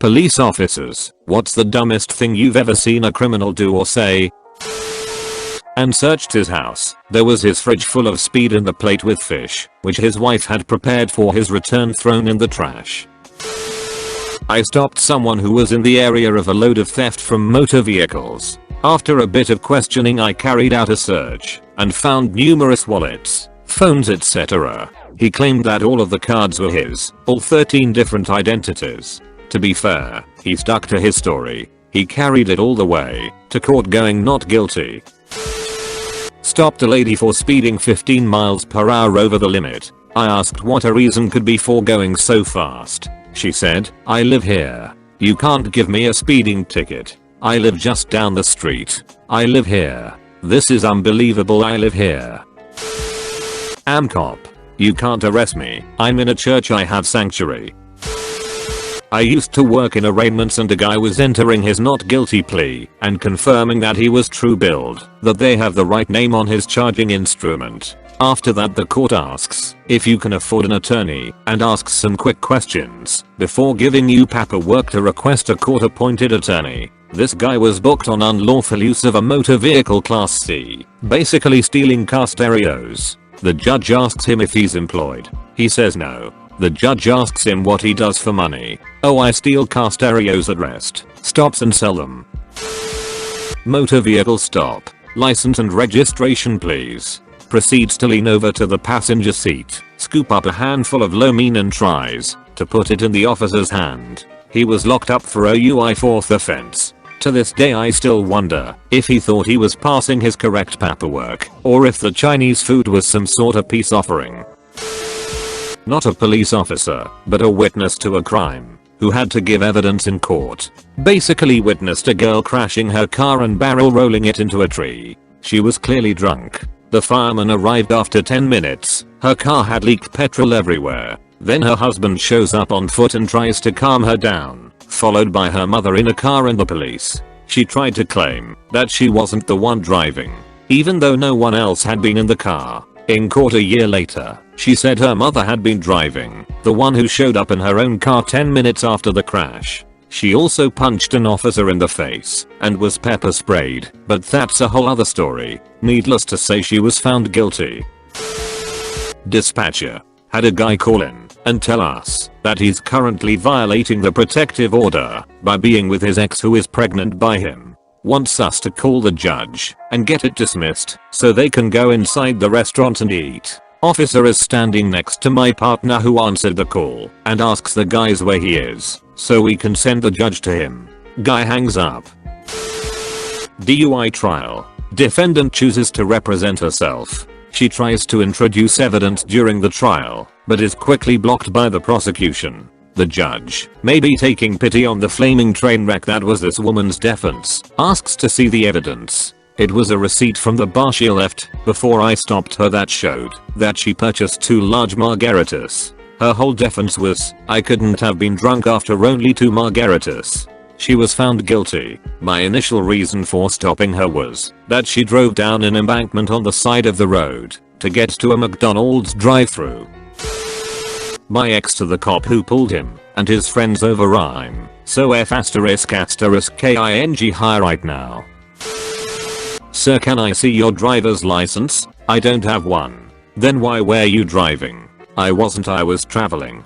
Police officers, what's the dumbest thing you've ever seen a criminal do or say? And searched his house. There was his fridge full of speed and a plate with fish, which his wife had prepared for his return, thrown in the trash. I stopped someone who was in the area of a load of theft from motor vehicles. After a bit of questioning, I carried out a search and found numerous wallets, phones, etc. He claimed that all of the cards were his, all 13 different identities. To be fair, he stuck to his story. He carried it all the way to court, going not guilty. Stopped a lady for speeding 15 miles per hour over the limit. I asked what her reason could be for going so fast. She said, "I live here. You can't give me a speeding ticket. I live just down the street. I live here. This is unbelievable. I live here. Am cop. You can't arrest me. I'm in a church. I have sanctuary." I used to work in arraignments, and a guy was entering his not guilty plea and confirming that he was true billed, that they have the right name on his charging instrument. After that, the court asks if you can afford an attorney and asks some quick questions before giving you paperwork to request a court-appointed attorney. This guy was booked on unlawful use of a motor vehicle class C, basically stealing car stereos. The judge asks him if he's employed. He says no. The judge asks him what he does for money. "Oh, I steal car stereos at rest stops and sell them." Motor vehicle stop. "License and registration please." Proceeds to lean over to the passenger seat, scoop up a handful of Lomin and tries to put it in the officer's hand. He was locked up for OUI 4th offense. To this day I still wonder if he thought he was passing his correct paperwork, or if the Chinese food was some sort of peace offering. Not a police officer, but a witness to a crime, who had to give evidence in court. Basically witnessed a girl crashing her car and barrel rolling it into a tree. She was clearly drunk. The fireman arrived after 10 minutes. Her car had leaked petrol everywhere. Then her husband shows up on foot and tries to calm her down, followed by her mother in a car and the police. She tried to claim that she wasn't the one driving, even though no one else had been in the car. In court a year later, she said her mother had been driving, the one who showed up in her own car 10 minutes after the crash. She also punched an officer in the face and was pepper sprayed, but that's a whole other story. Needless to say, she was found guilty. Dispatcher had a guy call in and tell us that he's currently violating the protective order by being with his ex who is pregnant by him. Wants us to call the judge and get it dismissed so they can go inside the restaurant and eat. Officer is standing next to my partner who answered the call and asks the guys where he is so we can send the judge to him. Guy hangs up. DUI trial. Defendant chooses to represent herself. She tries to introduce evidence during the trial, but is quickly blocked by the prosecution. The judge, maybe taking pity on the flaming train wreck that was this woman's defense, asks to see the evidence. It was a receipt from the bar she left before I stopped her that showed that she purchased 2 large margaritas. Her whole defense was, "I couldn't have been drunk after only 2 margaritas." She was found guilty. My initial reason for stopping her was that she drove down an embankment on the side of the road to get to a McDonald's drive-thru. My ex to the cop who pulled him and his friends over rhyme, so F ***king high right now. "Sir, can I see your driver's license? I don't have one." "Then why were you driving?" "I wasn't, I was traveling."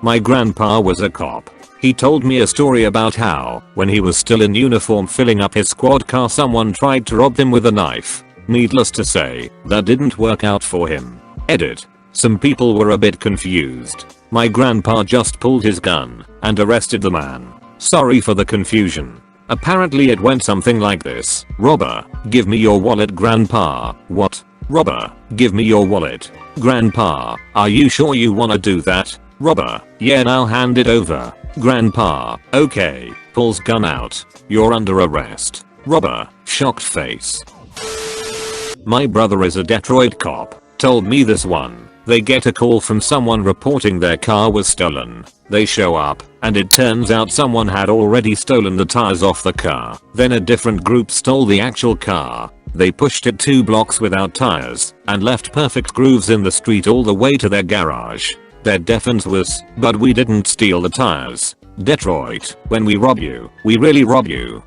My grandpa was a cop. He told me a story about how, when he was still in uniform filling up his squad car, someone tried to rob him with a knife. Needless to say, that didn't work out for him. Edit. Some people were a bit confused. My grandpa just pulled his gun and arrested the man. Sorry for the confusion. Apparently it went something like this. "Robber, give me your wallet." "Grandpa, what?" "Robber, give me your wallet." "Grandpa, are you sure you wanna do that?" "Robber, yeah, now hand it over." "Grandpa, okay." Pulls gun out. "You're under arrest." "Robber," shocked face. My brother is a Detroit cop. Told me this one. They get a call from someone reporting their car was stolen. They show up, and it turns out someone had already stolen the tires off the car. Then a different group stole the actual car. They pushed it 2 blocks without tires and left perfect grooves in the street all the way to their garage. Their defense was, "But we didn't steal the tires. Detroit, when we rob you, we really rob you.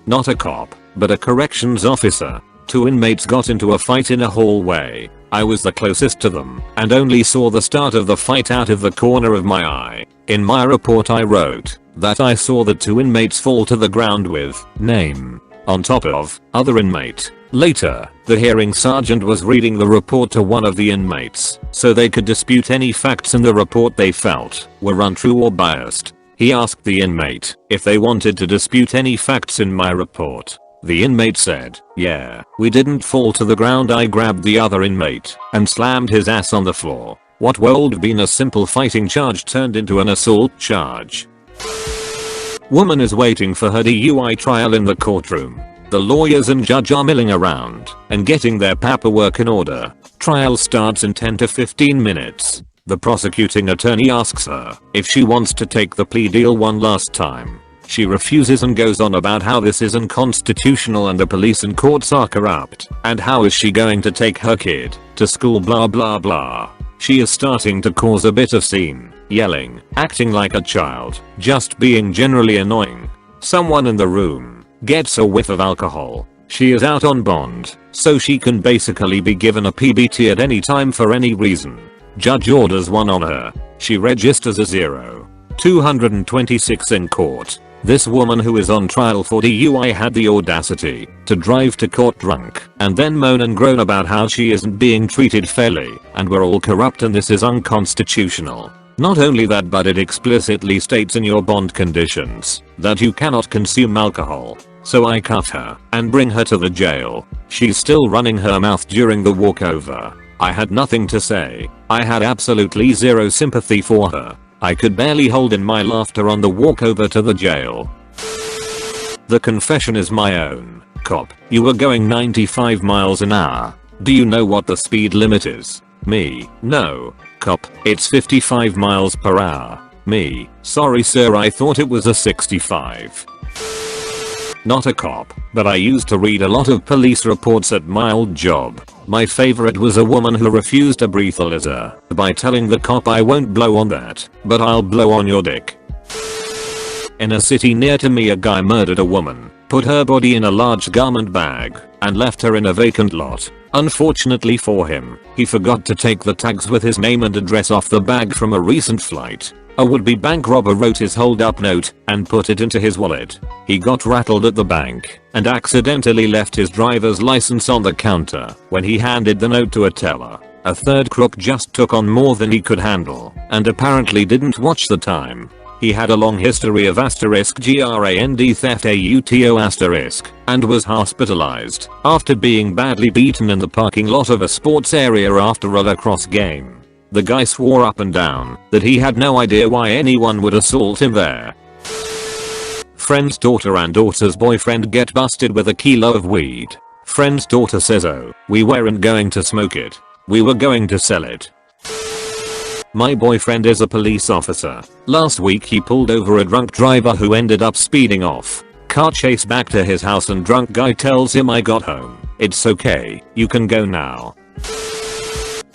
Not a cop, but a corrections officer. Two inmates got into a fight in a hallway. I was the closest to them and only saw the start of the fight out of the corner of my eye. In my report I wrote that I saw the two inmates fall to the ground with name on top of other inmate. Later, the hearing sergeant was reading the report to one of the inmates so they could dispute any facts in the report they felt were untrue or biased. He asked the inmate if they wanted to dispute any facts in my report. The inmate said, "Yeah, we didn't fall to the ground. I grabbed the other inmate and slammed his ass on the floor." What would been a simple fighting charge turned into an assault charge. Woman is waiting for her DUI trial in the courtroom. The lawyers and judge are milling around and getting their paperwork in order. Trial starts in 10 to 15 minutes. The prosecuting attorney asks her if she wants to take the plea deal one last time. She refuses and goes on about how this is unconstitutional and the police and courts are corrupt, and how is she going to take her kid to school, blah blah blah. She is starting to cause a bit of scene, yelling, acting like a child, just being generally annoying. Someone in the room gets a whiff of alcohol. She is out on bond, so she can basically be given a PBT at any time for any reason. Judge orders one on her. She registers a 0.226 in court. This woman who is on trial for DUI had the audacity to drive to court drunk and then moan and groan about how she isn't being treated fairly and we're all corrupt and this is unconstitutional. Not only that, but it explicitly states in your bond conditions that you cannot consume alcohol. So I cuff her and bring her to the jail. She's still running her mouth during the walkover. I had nothing to say. I had absolutely zero sympathy for her. I could barely hold in my laughter on the walkover to the jail. The confession is my own. Cop, you were going 95 miles an hour. Do you know what the speed limit is? Me, no. Cop, it's 55 miles per hour. Me, sorry sir, I thought it was a 65. Not a cop, but I used to read a lot of police reports at my old job. My favorite was a woman who refused a breathalyzer by telling the cop, "I won't blow on that, but I'll blow on your dick." In a city near to me, a guy murdered a woman, put her body in a large garment bag, and left her in a vacant lot. Unfortunately for him, he forgot to take the tags with his name and address off the bag from a recent flight. A would-be bank robber wrote his hold-up note and put it into his wallet. He got rattled at the bank and accidentally left his driver's license on the counter when he handed the note to a teller. A third crook just took on more than he could handle and apparently didn't watch the time. He had a long history of *grand theft auto* and was hospitalized after being badly beaten in the parking lot of a sports area after a lacrosse game. The guy swore up and down that he had no idea why anyone would assault him there. Friend's daughter and daughter's boyfriend get busted with a kilo of weed. Friend's daughter says, "Oh, we weren't going to smoke it. We were going to sell it." My boyfriend is a police officer. Last week he pulled over a drunk driver who ended up speeding off. Car chase back to his house and drunk guy tells him, "I got home. It's okay. You can go now."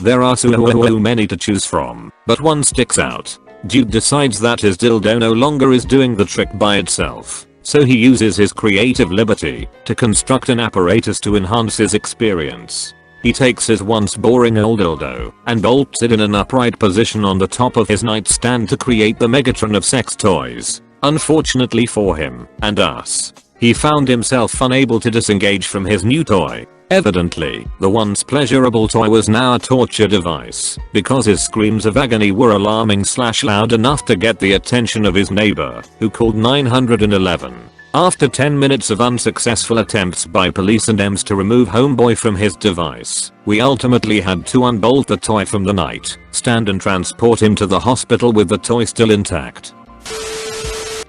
There are so many to choose from, but one sticks out. Dude decides that his dildo no longer is doing the trick by itself, so he uses his creative liberty to construct an apparatus to enhance his experience. He takes his once boring old dildo and bolts it in an upright position on the top of his nightstand to create the Megatron of sex toys. Unfortunately for him and us, he found himself unable to disengage from his new toy. Evidently, the once pleasurable toy was now a torture device because his screams of agony were alarming/loud enough to get the attention of his neighbor, who called 911. After 10 minutes of unsuccessful attempts by police and EMS to remove homeboy from his device, we ultimately had to unbolt the toy from the nightstand and transport him to the hospital with the toy still intact.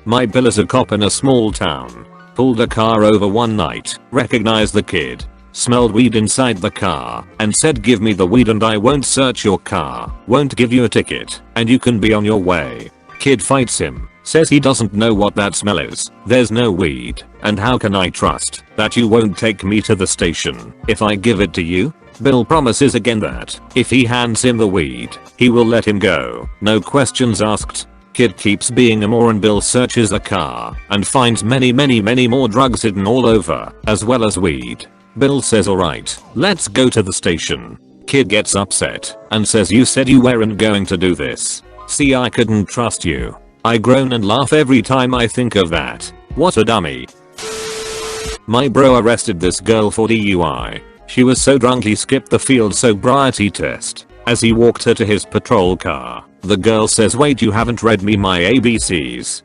My bill is a cop in a small town. Pulled a car over one night, recognized the kid, smelled weed inside the car, and said, "Give me the weed and I won't search your car, won't give you a ticket, and you can be on your way." Kid fights him, says he doesn't know what that smell is, there's no weed, and how can I trust that you won't take me to the station if I give it to you? Bill promises again that if he hands him the weed, he will let him go, no questions asked. Kid keeps being a moron. Bill searches the car and finds many more drugs hidden all over, as well as weed. Bill says alright, let's go to the station. Kid gets upset and says, you said you weren't going to do this. See, I couldn't trust you. I groan and laugh every time I think of that. What a dummy. My bro arrested this girl for DUI. She was so drunk he skipped the field sobriety test. As he walked her to his patrol car, the girl says, wait, you haven't read me my ABCs.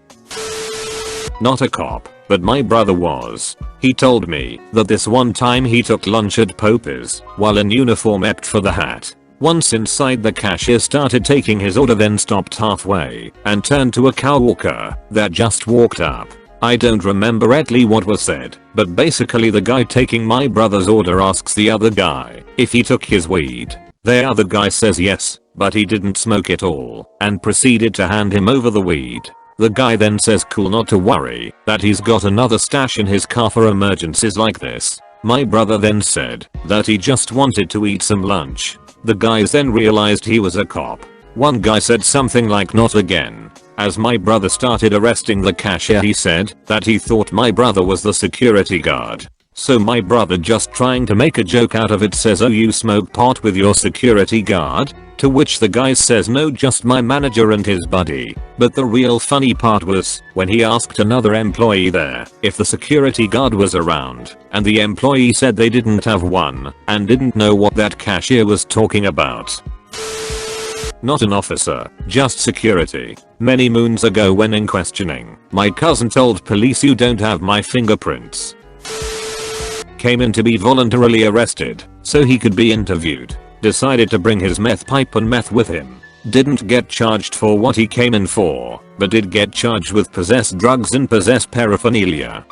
Not a cop, but my brother was. He told me that this one time he took lunch at Pope's while in uniform except for the hat. Once inside, the cashier started taking his order, then stopped halfway and turned to a coworker that just walked up. I don't remember exactly what was said, but basically the guy taking my brother's order asks the other guy if he took his weed. The other guy says yes, but he didn't smoke it all, and proceeded to hand him over the weed. The guy then says cool, not to worry, that he's got another stash in his car for emergencies like this. My brother then said that he just wanted to eat some lunch. The guys then realized he was a cop. One guy said something like not again. As my brother started arresting the cashier, he said that he thought my brother was the security guard. So my brother, just trying to make a joke out of it, says, oh, you smoke pot with your security guard? To which the guy says, no, just my manager and his buddy. But the real funny part was when he asked another employee there if the security guard was around, and the employee said they didn't have one and didn't know what that cashier was talking about. Not an officer, just security. Many moons ago, when in questioning, my cousin told police, you don't have my fingerprints. Came in to be voluntarily arrested so he could be interviewed. Decided to bring his meth pipe and meth with him. Didn't get charged for what he came in for, but did get charged with possessed drugs and possessed paraphernalia.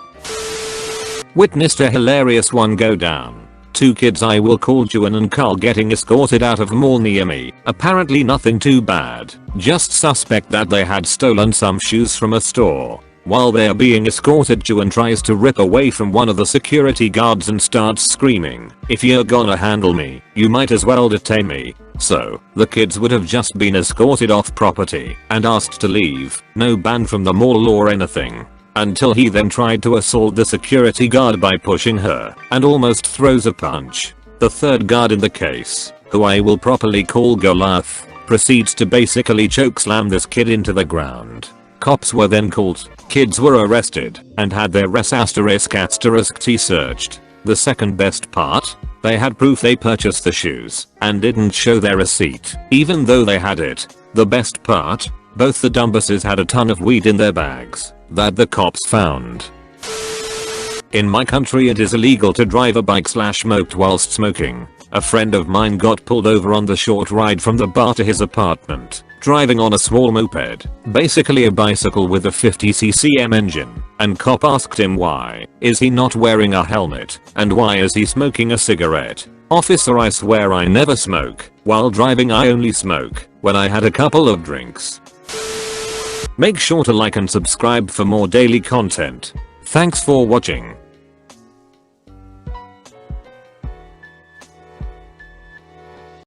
Witnessed a hilarious one go down. Two kids I will call Juan and Carl getting escorted out of mall near me. Apparently nothing too bad, just suspect that they had stolen some shoes from a store. While they are being escorted, Juan tries to rip away from one of the security guards and starts screaming, if you're gonna handle me, you might as well detain me. So, the kids would have just been escorted off property and asked to leave, no ban from the mall or anything. Until he then tried to assault the security guard by pushing her and almost throws a punch. The third guard in the case, who I will properly call Goliath, proceeds to basically chokeslam this kid into the ground. Cops were then called, kids were arrested and had their res **T searched. The second best part? They had proof they purchased the shoes and didn't show their receipt, even though they had it. The best part? Both the dumbasses had a ton of weed in their bags that the cops found. In my country, it is illegal to drive a bike/moped whilst smoking. A friend of mine got pulled over on the short ride from the bar to his apartment, driving on a small moped, basically a bicycle with a 50cc engine, and cop asked him why is he not wearing a helmet and why is he smoking a cigarette. Officer, I swear I never smoke. While driving I only smoke when I had a couple of drinks. Make sure to like and subscribe for more daily content. Thanks for watching.